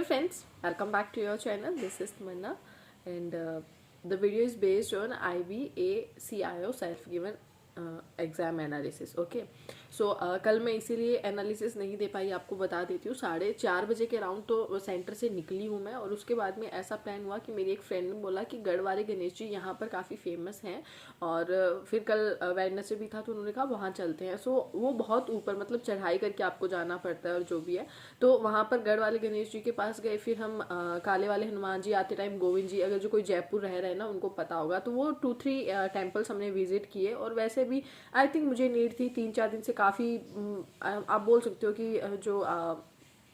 Hello friends, welcome back to your channel. This is Tamanna and the video is based on IBACIO self-given exam analysis. Okay so कल मैं इसीलिए analysis नहीं दे पाई, आपको बता देती हूँ। 4:30 के अराउंड तो सेंटर से निकली हूँ मैं, और उसके बाद में ऐसा प्लान हुआ कि मेरी एक फ्रेंड ने बोला कि गढ़वारे गणेश जी यहाँ पर काफ़ी फेमस हैं, और फिर कल वेडनेसडे भी था तो उन्होंने कहा वहाँ चलते हैं। सो वो बहुत ऊपर मतलब चढ़ाई करके आपको जाना पड़ता है और जो भी है, तो वहाँ पर गढ़ वाले गणेश जी के पास गए। फिर हम काले वाले हनुमान जी आते टाइम, गोविंद जी, अगर जो कोई जयपुर रह रहे हैं ना उनको पता होगा, तो वो 2-3 टेम्पल्स हमने विजिट किए। और वैसे भी आई थिंक मुझे नीड थी 3-4 दिन से, काफ़ी आप बोल सकते हो कि जो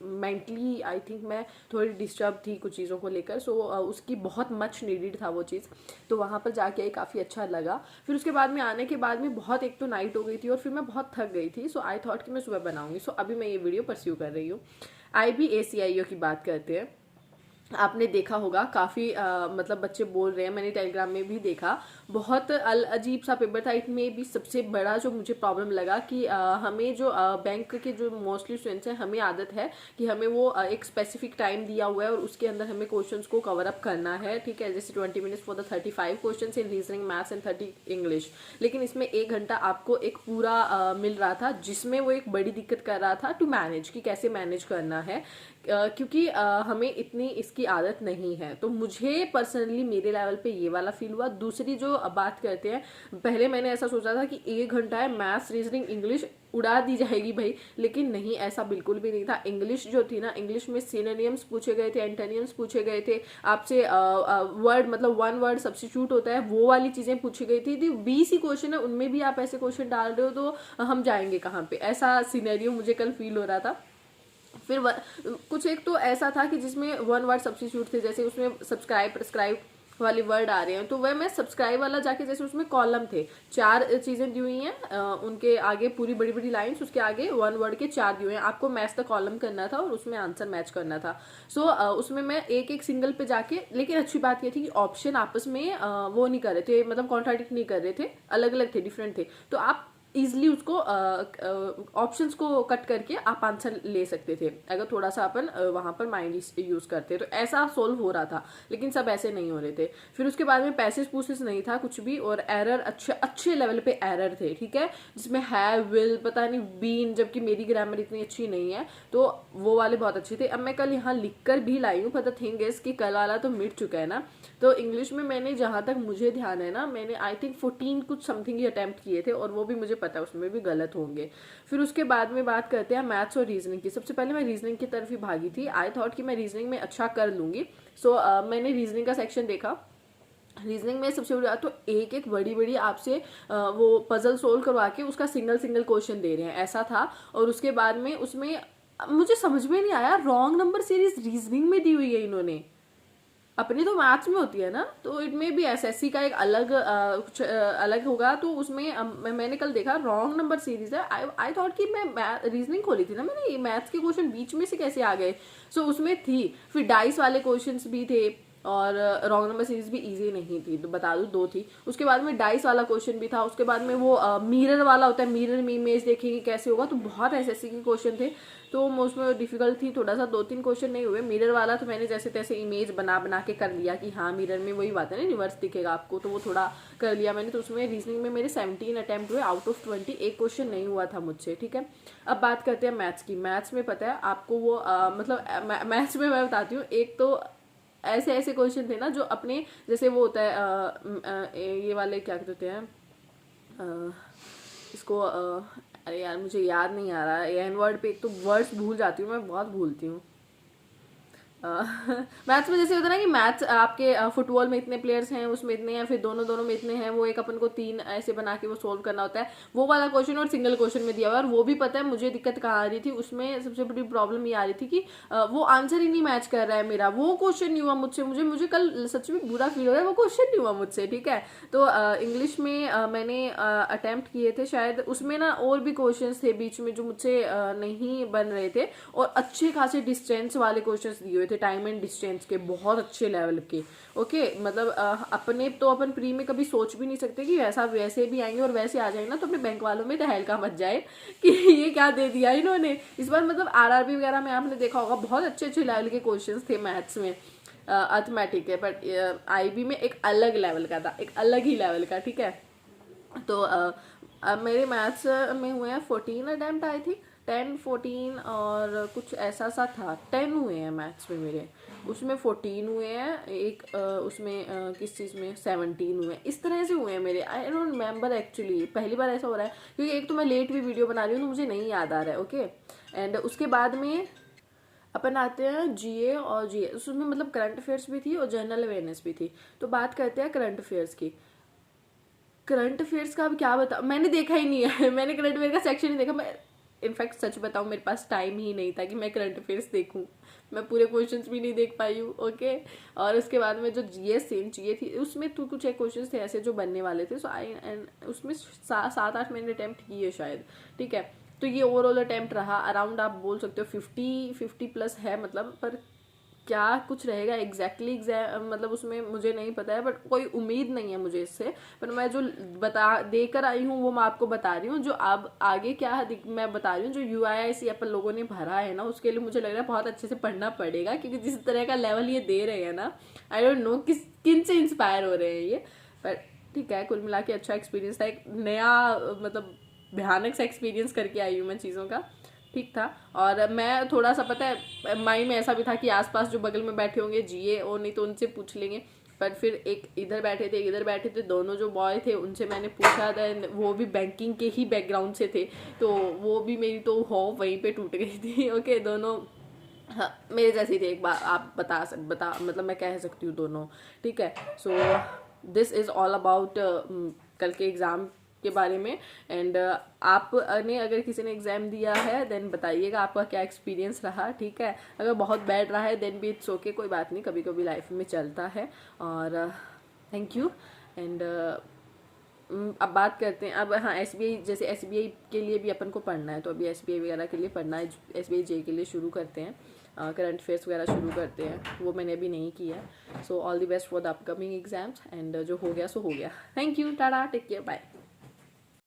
मेंटली आई थिंक मैं थोड़ी डिस्टर्ब थी कुछ चीज़ों को लेकर। सो उसकी बहुत मच नीडेड था वो चीज़, तो वहाँ पर जाके काफ़ी अच्छा लगा। फिर उसके बाद में आने के बाद में बहुत, एक तो नाइट हो गई थी और फिर मैं बहुत थक गई थी। सो आई थॉट कि मैं सुबह बनाऊंगी। सो अभी मैं ये वीडियो परस्यू कर रही हूँ। IBACIO की बात करते हैं। आपने देखा होगा काफ़ी मतलब बच्चे बोल रहे हैं, मैंने टेलीग्राम में भी देखा, बहुत अजीब सा पेपर था। इसमें भी सबसे बड़ा जो मुझे प्रॉब्लम लगा कि हमें जो बैंक के जो मोस्टली स्टूडेंट्स हैं, हमें आदत है कि हमें वो एक स्पेसिफिक टाइम दिया हुआ है और उसके अंदर हमें क्वेश्चंस को कवर अप करना है, ठीक है। जैसे 20 minutes for the 35 question in reasoning, maths and 30 English. लेकिन इसमें 1 घंटा आपको एक पूरा मिल रहा था, जिसमें वो एक बड़ी दिक्कत कर रहा था टू मैनेज, कि कैसे मैनेज करना है, क्योंकि हमें इतनी इसकी आदत नहीं है। तो मुझे पर्सनली मेरे लेवल पे ये वाला फील हुआ। दूसरी जो बात करते हैं, पहले मैंने ऐसा सोचा था कि 1 घंटा है, मैथ्स रीजनिंग इंग्लिश उड़ा दी जाएगी भाई, लेकिन नहीं, ऐसा बिल्कुल भी नहीं था। इंग्लिश जो थी ना, इंग्लिश में सिनोनिम्स पूछे गए थे, एंटोनिम्स पूछे गए थे आपसे, वर्ड मतलब 1 वर्ड सब्स्टिट्यूट होता है वो वाली चीज़ें पूछी गई थी। 20 ही क्वेश्चन है, उनमें भी आप ऐसे क्वेश्चन डाल रहे हो तो हम जाएंगे कहाँ पे, ऐसा सिनेरियो मुझे कल फील हो रहा था। फिर कुछ एक तो ऐसा था कि जिसमें 1 वर्ड सब्स्टिट्यूट थे, जैसे उसमें सब्सक्राइब प्रेस्क्राइब वाले वर्ड आ रहे हैं, तो वह मैं सब्सक्राइब वाला जाके, जैसे उसमें कॉलम थे, 4 चीज़ें दी हुई हैं, उनके आगे पूरी बड़ी बड़ी लाइंस, उसके आगे 1 वर्ड के 4 दिए हुए हैं, आपको मैच द कॉलम करना था और उसमें आंसर मैच करना था। सो उसमें मैं एक एक सिंगल पे जाके, लेकिन अच्छी बात ये थी कि ऑप्शन आपस में वो नहीं कर रहे थे, मतलब कॉन्ट्राडिक्ट नहीं कर रहे थे, अलग अलग थे, डिफरेंट थे, तो आप ईजिली उसको ऑप्शंस को कट करके आप आंसर ले सकते थे, अगर थोड़ा सा अपन वहाँ पर माइंड यूज करते, तो ऐसा सोल्व हो रहा था। लेकिन सब ऐसे नहीं हो रहे थे। फिर उसके बाद में पैसेज पूसेज नहीं था कुछ भी, और एरर अच्छे लेवल पे एरर थे, ठीक है, जिसमें है विल पता नहीं बीन, जबकि मेरी ग्रामर इतनी अच्छी नहीं है, तो वो वाले बहुत अच्छे थे। अब मैं कल यहाँ लिख कर भी लाई हूँ, पर द थिंग इज कि कल वाला तो मिट चुका है ना। तो इंग्लिश में मैंने, जहाँ तक मुझे ध्यान है ना, मैंने आई थिंक 14 कुछ समथिंग ही अटैम्प्ट किए थे, और वो भी मुझे पता है उसमें भी गलत होंगे। फिर उसके बाद में बात करते हैं मैथ्स और रीजनिंग की। सबसे पहले मैं रीजनिंग की तरफ ही भागी थी। आई थॉट कि मैं रीजनिंग में अच्छा कर लूंगी। सो मैंने रीजनिंग का सेक्शन देखा। रीजनिंग में सबसे बड़ी बात तो एक एक बड़ी बड़ी आपसे वो पजल सोल्व करवा के उसका सिंगल सिंगल क्वेश्चन दे रहे हैं, ऐसा था। और उसके बाद में उसमें मुझे समझ में नहीं आया, रॉन्ग नंबर सीरीज रीजनिंग में दी हुई है इन्होंने, अपनी तो मैथ्स में होती है ना, तो इट में भी एसएससी का एक अलग कुछ अलग होगा, तो उसमें मैंने कल देखा रॉन्ग नंबर सीरीज है। आई थॉट कि मैं रीजनिंग खोली थी ना मैंने, ये मैथ्स के क्वेश्चन बीच में से कैसे आ गए। सो उसमें थी। फिर डाइस वाले क्वेश्चंस भी थे, और रॉन्ग नंबर सीरीज भी इजी नहीं थी, तो बता दूं 2 थी। उसके बाद में डाइस वाला क्वेश्चन भी था। उसके बाद में वो मिरर वाला होता है, मिरर में इमेज देखेंगे कैसे होगा, तो बहुत एसएससी के क्वेश्चन थे, तो उसमें डिफिकल्ट थी थोड़ा सा। 2-3 क्वेश्चन नहीं हुए। मिरर वाला तो मैंने जैसे तैसे इमेज बना बना के कर लिया कि हाँ मिरर में वही बात है ना, रिवर्स दिखेगा आपको, तो वो थोड़ा कर लिया मैंने। तो उसमें रीजनिंग में मेरे 17 अटैम्प्ट हुए, आउट ऑफ 20 एक क्वेश्चन नहीं हुआ था मुझसे, ठीक है। अब बात करते हैं मैथ्स की। मैथ्स में पता है आपको वो मतलब मैथ्स में मैं बताती हूँ, एक तो ऐसे ऐसे क्वेश्चन थे ना जो अपने, जैसे वो होता है ये वाले क्या कहते हैं इसको, अरे यार मुझे याद नहीं आ रहा है, एन वर्ड पे एक तो वर्ड्स भूल जाती हूँ मैं, बहुत भूलती हूँ। मैथ्स में जैसे होता है ना कि मैथ्स आपके फुटबॉल में इतने प्लेयर्स हैं, उसमें इतने हैं, फिर दोनों दोनों में इतने हैं, वो एक अपन को 3 ऐसे बना के वो सोल्व करना होता है, वो वाला क्वेश्चन और सिंगल क्वेश्चन में दिया हुआ है। और वो भी पता है मुझे दिक्कत कहाँ आ रही थी उसमें, सबसे बड़ी प्रॉब्लम ये आ रही थी कि वो आंसर ही नहीं मैच कर रहा है मेरा, वो क्वेश्चन नहीं हुआ मुझसे। मुझे कल सच में बुरा फील हो रहा है, वो क्वेश्चन नहीं हुआ मुझसे, ठीक है। तो इंग्लिश में मैंने अटैम्प्ट किए थे शायद, उसमें ना और भी क्वेश्चन थे बीच में जो मुझसे नहीं बन रहे थे, और अच्छे खासे डिस्टेंस वाले क्वेश्चन दिए हुए हुए थे टाइम एंड डिस्टेंस के, बहुत अच्छे लेवल के। ओके मतलब अपने तो अपन प्री में कभी सोच भी नहीं सकते कि वैसा वैसे भी आएंगे और वैसे आ जाएंगे ना, तो अपने बैंक वालों में तो हल्का मच जाए कि ये क्या दे दिया इन्होंने इस बार। मतलब आरआरबी वगैरह में आपने देखा होगा बहुत अच्छे अच्छे लेवल के क्वेश्चन थे मैथ्स में, अर्थमेटिक है, बट आईबी में एक अलग लेवल का था, एक अलग ही लेवल का, ठीक है। तो अब मेरे मैथ्स में हुए हैं 14 अटैम्प्ट आई थी, 10 14 और कुछ ऐसा सा था, 10 हुए हैं मैथ्स में मेरे, उसमें 14 हुए हैं, एक उसमें किस चीज़ में 17 हुए हैं, इस तरह से हुए हैं मेरे। आई डोंट रिमेंबर एक्चुअली, पहली बार ऐसा हो रहा है क्योंकि एक तो मैं लेट भी वीडियो बना रही हूँ तो मुझे नहीं याद आ रहा है। ओके एंड उसके बाद में अपन आते हैं जीए, और जीए उसमें मतलब करंट अफेयर्स भी थी और जनरल अवेयरनेस भी थी। तो बात करते हैं करंट अफेयर्स की। करंट अफेयर्स का अब क्या बता, मैंने देखा ही नहीं है मैंने करंट अफेयर का सेक्शन ही देखा। मैं इनफैक्ट सच बताऊं मेरे पास टाइम ही नहीं था कि मैं करंट अफेयर्स देखूं, मैं पूरे क्वेश्चंस भी नहीं देख पाई हूँ। ओके और उसके बाद में जो जीएस थी उसमें तो कुछ एक क्वेश्चंस थे ऐसे जो बनने वाले थे, सो आई एंड उसमें 7-8 मैंने अटैम्प्ट किए शायद, ठीक है। तो ये ओवरऑल अटैम्प्ट रहा अराउंड, आप बोल सकते हो 50 प्लस है मतलब, पर क्या कुछ रहेगा एग्जैक्टली मतलब उसमें मुझे नहीं पता है, बट कोई उम्मीद नहीं है मुझे इससे। पर मैं जो बता देकर आई हूँ वो मैं आपको बता रही हूँ, जो अब आगे क्या है मैं बता रही हूँ। जो UIIC अपन लोगों ने भरा है ना, उसके लिए मुझे लग रहा है बहुत अच्छे से पढ़ना पड़ेगा, क्योंकि जिस तरह का लेवल ये दे रहे हैं ना, आई डोंट नो किन से इंस्पायर हो रहे हैं ये। पर ठीक है, कुल मिला के अच्छा एक्सपीरियंस था, एक नया मतलब भयानक सा एक्सपीरियंस करके आई हूँ मैं चीज़ों का, ठीक था। और मैं थोड़ा सा पता है माइंड में ऐसा भी था कि आसपास जो बगल में बैठे होंगे जीए और नहीं तो उनसे पूछ लेंगे, पर फिर एक इधर बैठे थे इधर बैठे थे, दोनों जो बॉय थे उनसे मैंने पूछा था, वो भी बैंकिंग के ही बैकग्राउंड से थे, तो वो भी मेरी तो होप वहीं पे टूट गई थी। ओके दोनों हाँ मेरे जैसी थी, एक बार आप बता मतलब मैं कह सकती हूँ दोनों, ठीक है। So this is all about कल के एग्ज़ाम के बारे में। एंड आपने अगर किसी ने एग्ज़ाम दिया है देन बताइएगा आपका क्या एक्सपीरियंस रहा, ठीक है। अगर बहुत बैड रहा है देन भी इट्स ओके, कोई बात नहीं, कभी कभी लाइफ में चलता है। और थैंक यू। एंड अब बात करते हैं अब, हाँ SBI, जैसे SBI के लिए भी अपन को पढ़ना है, तो अभी SBI वगैरह के लिए पढ़ना है, SBI जे के लिए शुरू करते हैं, करंट अफेयर्स वगैरह शुरू करते हैं, वो मैंने अभी नहीं किया। So all the best for the upcoming exams, and जो हो गया सो हो गया। Thank you, tata, take care, bye.